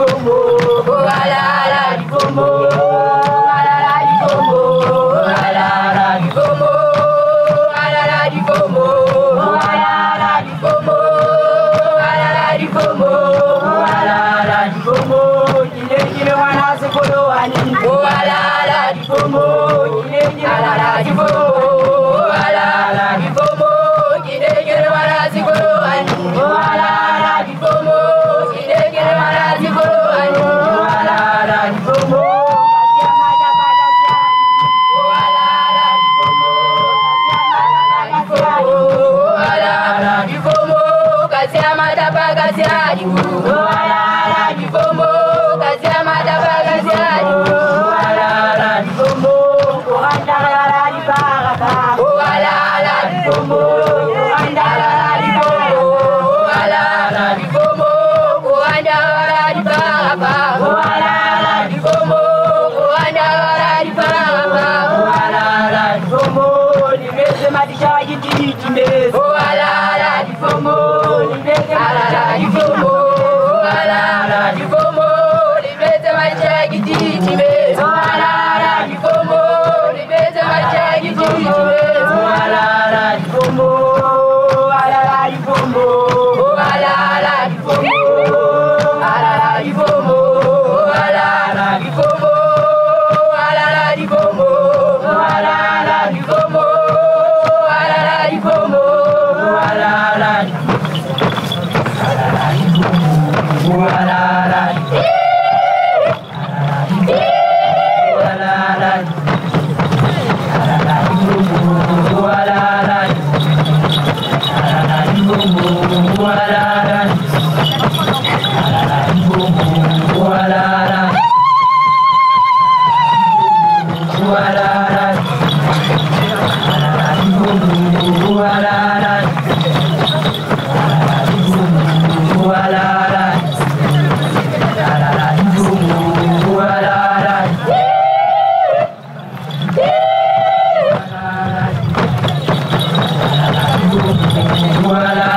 Difomo, alala Difomo, alala Difomo, alala Difomo, alala Difomo, alala Difomo, alala Difomo, alala Difomo, kile wana sekolo ani, alala Difomo, kile alala Difomo, alala Difomo, kile wana sekolo ani, alala Difomo, kile wana sekolo ani, alala Difomo, alala Difomo, alala Difomo, kasia madaba kasia Difomo, alala Difomo, kasia madaba kasia Difomo, alala Difomo, alala Dibaraka, alala Difomo, alala Difomo, alala Difomo, alala Dibaraka, alala Difomo, alala Dibaraka, alala Difomo, libeze madisha yititime, alala Difomo, libeze alala Difomo, alala Difomo, libeze madisha yititime, alala Difomo, libeze madisha yititime, alala Difomo, alala Difomo, alala Difomo, alala Difomo, alala Difomo, alala Difomo, alala Difomo, alala Difomo, alala Wala